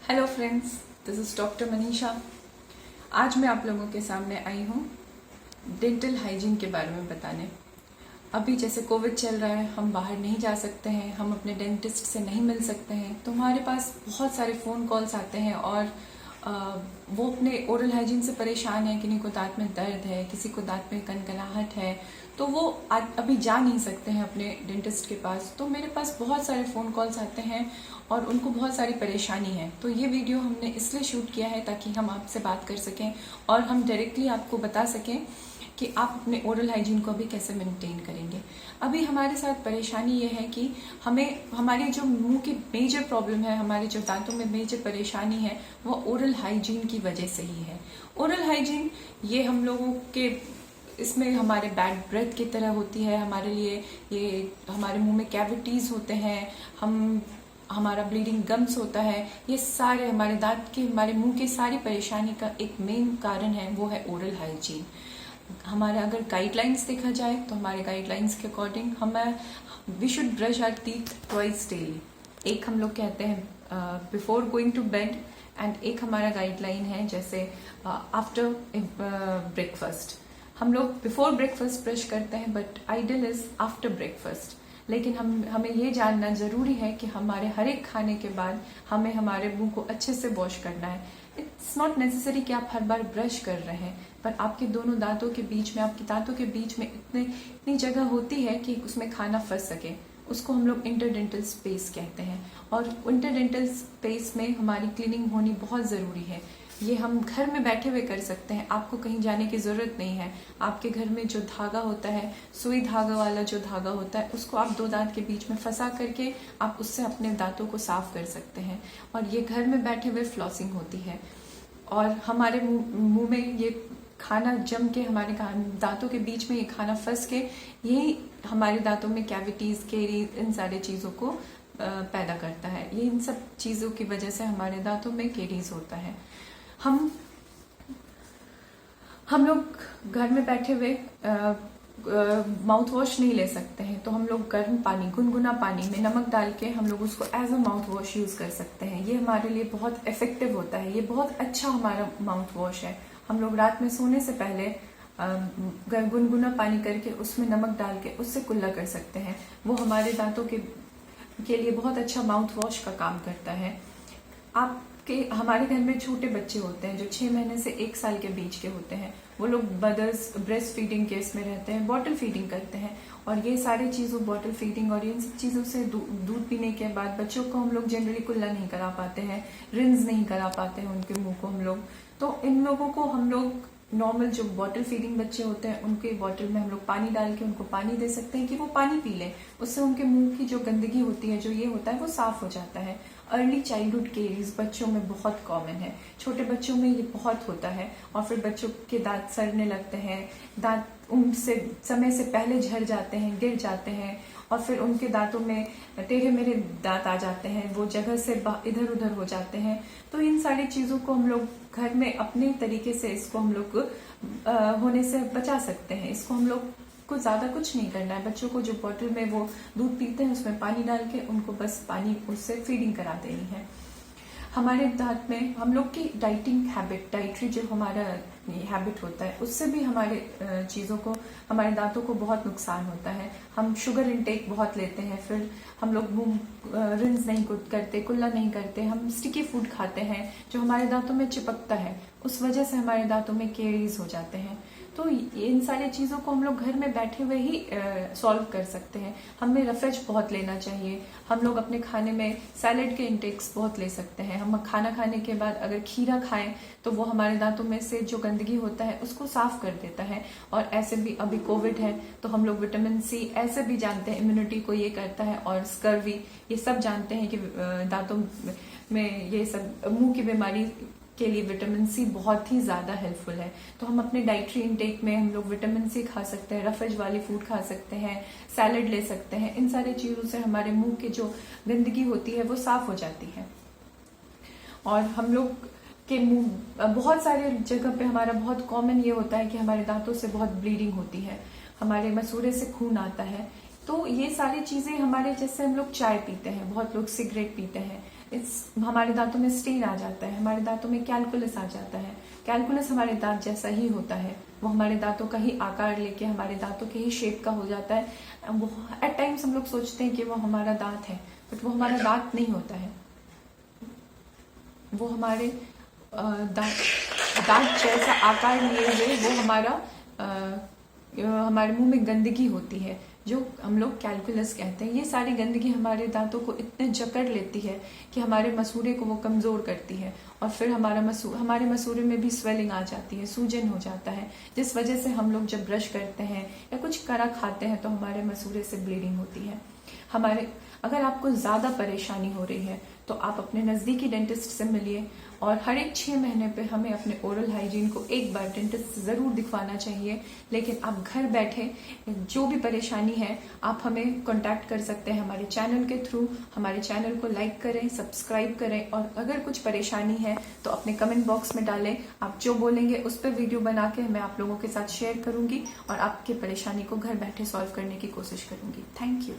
Hello friends, this is doctor Manisha. आज मैं आप लोगों के सामने आई हूँ डेंटल हाइजीन के बारे में बताने। अभी जैसे कोविड चल रहा है, हम बाहर नहीं जा सकते हैं, हम अपने डेंटिस्ट से नहीं मिल सकते हैं, तो हमारे पास बहुत सारे फ़ोन कॉल्स आते हैं और वो अपने ओरल हाइजीन से परेशान है। किसी को दांत में दर्द है, किसी को दांत में कनकनाहट है, तो वो अभी जा नहीं सकते हैं अपने डेंटिस्ट के पास। तो मेरे पास बहुत सारे फ़ोन कॉल्स आते हैं और उनको बहुत सारी परेशानी है। तो ये वीडियो हमने इसलिए शूट किया है ताकि हम आपसे बात कर सकें और हम डायरेक्टली आपको बता सकें कि आप अपने ओरल हाइजीन को अभी कैसे मेंटेन करेंगे। अभी हमारे साथ परेशानी ये है कि हमें हमारी जो मुंह की मेजर प्रॉब्लम है, हमारे जो दांतों में मेजर परेशानी है, वो ओरल हाइजीन की वजह से ही है। ओरल हाइजीन ये हम लोगों के इसमें हमारे बैड ब्रेथ की तरह होती है। हमारे लिए ये हमारे मुंह में कैविटीज होते हैं, हमारा ब्लीडिंग गम्स होता है। ये सारे हमारे दांत के, हमारे मुंह की सारी परेशानी का एक मेन कारण है, वो है ओरल हाइजीन। हमारे अगर गाइडलाइंस देखा जाए तो हमारे गाइडलाइंस के अकॉर्डिंग हमें we should brush our teeth twice daily. एक हम लोग कहते हैं before going to bed, and एक हमारा गाइडलाइन है जैसे आफ्टर ब्रेकफास्ट। हम लोग बिफोर ब्रेकफास्ट ब्रश करते हैं, but ideal is after breakfast. लेकिन हमें ये जानना जरूरी है कि हमारे हर एक खाने के बाद हमें हमारे मुंह को अच्छे से वॉश करना है। इट्स नॉट नेसेसरी कि आप हर बार ब्रश कर रहे हैं, पर आपके दोनों दांतों के बीच में, आपके दांतों के बीच में इतनी जगह होती है कि उसमें खाना फंस सके। उसको हम लोग इंटरडेंटल स्पेस कहते हैं, और इंटरडेंटल स्पेस में हमारी क्लीनिंग होनी बहुत ज़रूरी है। ये हम घर में बैठे हुए कर सकते हैं, आपको कहीं जाने की ज़रूरत नहीं है। आपके घर में जो धागा होता है, सुई धागा वाला जो धागा होता है, उसको आप दो दांत के बीच में फंसा करके आप उससे अपने दांतों को साफ कर सकते हैं। और ये घर में बैठे हुए फ्लॉसिंग होती है। और हमारे मुंह में ये खाना जम के, हमारे दांतों के बीच में ये खाना फंस के, यही हमारे दांतों में कैविटीज, केरीज, इन सारी चीज़ों को पैदा करता है। ये इन सब चीज़ों की वजह से हमारे दांतों में केरीज होता है। हम लोग घर में बैठे हुए माउथ वॉश नहीं ले सकते हैं, तो हम लोग गर्म पानी, गुनगुना पानी में नमक डाल के हम लोग उसको as a mouthwash use कर सकते हैं। ये हमारे लिए बहुत इफेक्टिव होता है, ये बहुत अच्छा हमारा माउथ वॉश है। हम लोग रात में सोने से पहले गुनगुना पानी करके उसमें नमक डाल के उससे कुल्ला कर सकते हैं। वो हमारे दांतों के लिए बहुत अच्छा माउथ वॉश का काम करता है। हमारे घर में छोटे बच्चे होते हैं जो 6 महीने से 1 साल के बीच के होते हैं। वो लोग मदर्स ब्रेस्ट फीडिंग केस में रहते हैं, बॉटल फीडिंग करते हैं, और ये सारी चीज़ों, बॉटल फीडिंग और इन सब चीज़ों से दूध पीने के बाद बच्चों को हम लोग जनरली कुल्ला नहीं करा पाते हैं, रिंस नहीं करा पाते हैं उनके मुंह को हम लोग। तो इन लोगों को हम लोग नॉर्मल जो बॉटल फीडिंग बच्चे होते हैं, उनके बॉटल में हम लोग पानी डाल के उनको पानी दे सकते हैं कि वो पानी पी लें। उससे उनके मुंह की जो गंदगी होती है, जो ये होता है, वो साफ हो जाता है। अर्ली चाइल्डहुड केरीज बच्चों में बहुत कॉमन है, छोटे बच्चों में ये बहुत होता है, और फिर बच्चों के दांत सड़ने लगते हैं, दांत उनसे समय से पहले झड़ जाते हैं, गिर जाते हैं, और फिर उनके दांतों में टेढ़े मेढ़े दांत आ जाते हैं, वो जगह से इधर उधर हो जाते हैं। तो इन सारी चीज़ों को हम लोग घर में अपने तरीके से इसको हम लोग होने से बचा सकते हैं। इसको हम लोग को ज़्यादा कुछ नहीं करना है। बच्चों को जो बॉटल में वो दूध पीते हैं उसमें पानी डाल के उनको बस पानी उससे फीडिंग करा देनी है। हमारे दांत में हम लोग की डाइटिंग हैबिट, डाइटरी जो हमारा हैबिट होता है, उससे भी हमारे चीज़ों को, हमारे दांतों को बहुत नुकसान होता है। हम शुगर इनटेक बहुत लेते हैं, फिर हम लोग मुंह रिंस नहीं करते, कुल्ला नहीं करते, हम स्टिकी फूड खाते हैं जो हमारे दांतों में चिपकता है, उस वजह से हमारे दांतों में केरीज हो जाते हैं। तो इन सारी चीज़ों को हम लोग घर में बैठे हुए ही सॉल्व कर सकते हैं। हमें रफेज बहुत लेना चाहिए। हम लोग अपने खाने में सैलेड के इंटेक्स बहुत ले सकते हैं। हम खाना खाने के बाद अगर खीरा खाएं तो वो हमारे दांतों में से जो गंदगी होता है उसको साफ कर देता है। और ऐसे भी अभी कोविड है तो हम लोग विटामिन सी ऐसे भी जानते हैं, इम्यूनिटी को ये करता है, और स्कर्वी, ये सब जानते हैं कि दांतों में ये सब मुंह की बीमारी के लिए विटामिन सी बहुत ही ज़्यादा हेल्पफुल है। तो हम अपने डाइटरी इनटेक में हम लोग विटामिन सी खा सकते हैं, रफेज वाली फूड खा सकते हैं, सैलेड ले सकते हैं। इन सारी चीज़ों से हमारे मुंह की जो गंदगी होती है वो साफ हो जाती है। और हम लोग के मुंह बहुत सारे जगह पे हमारा बहुत कॉमन ये होता है कि हमारे दांतों से बहुत ब्लीडिंग होती है, हमारे मसूड़े से खून आता है। तो ये सारी चीज़ें हमारे, जैसे हम लोग चाय पीते हैं, बहुत लोग सिगरेट पीते हैं, हमारे दांतों में स्टेन आ जाता है, हमारे दांतों में कैलकुलस आ जाता है। कैलकुलस हमारे दांत जैसा ही होता है, वो हमारे दांतों का ही आकार लेके हमारे दांतों के ही शेप का हो जाता है। वो एट टाइम्स हम लोग सोचते हैं कि वो हमारा दांत है, बट वो हमारा दांत नहीं होता है। वो हमारे दांत जैसा आकार लिए हुए वो हमारे मुंह में गंदगी होती है, जो हम लोग कैलकुलस कहते हैं। ये सारी गंदगी हमारे दांतों को इतने जकड़ लेती है कि हमारे मसूड़े को वो कमजोर करती है, और फिर हमारे मसूड़े में भी स्वेलिंग आ जाती है, सूजन हो जाता है, जिस वजह से हम लोग जब ब्रश करते हैं या कुछ कड़ा खाते हैं तो हमारे मसूड़े से ब्लीडिंग होती है। अगर आपको ज्यादा परेशानी हो रही है तो आप अपने नजदीकी डेंटिस्ट से मिलिए, और हर एक 6 महीने पे हमें अपने ओरल हाइजीन को एक बार डेंटिस्ट से जरूर दिखवाना चाहिए। लेकिन आप घर बैठे जो भी परेशानी है आप हमें कांटेक्ट कर सकते हैं हमारे चैनल के थ्रू। हमारे चैनल को लाइक करें, सब्सक्राइब करें, और अगर कुछ परेशानी है तो अपने कमेंट बॉक्स में डालें। आप जो बोलेंगे उस पर वीडियो बना के मैं आप लोगों के साथ शेयर करूंगी और आपकी परेशानी को घर बैठे सॉल्व करने की कोशिश करूंगी। Thank you.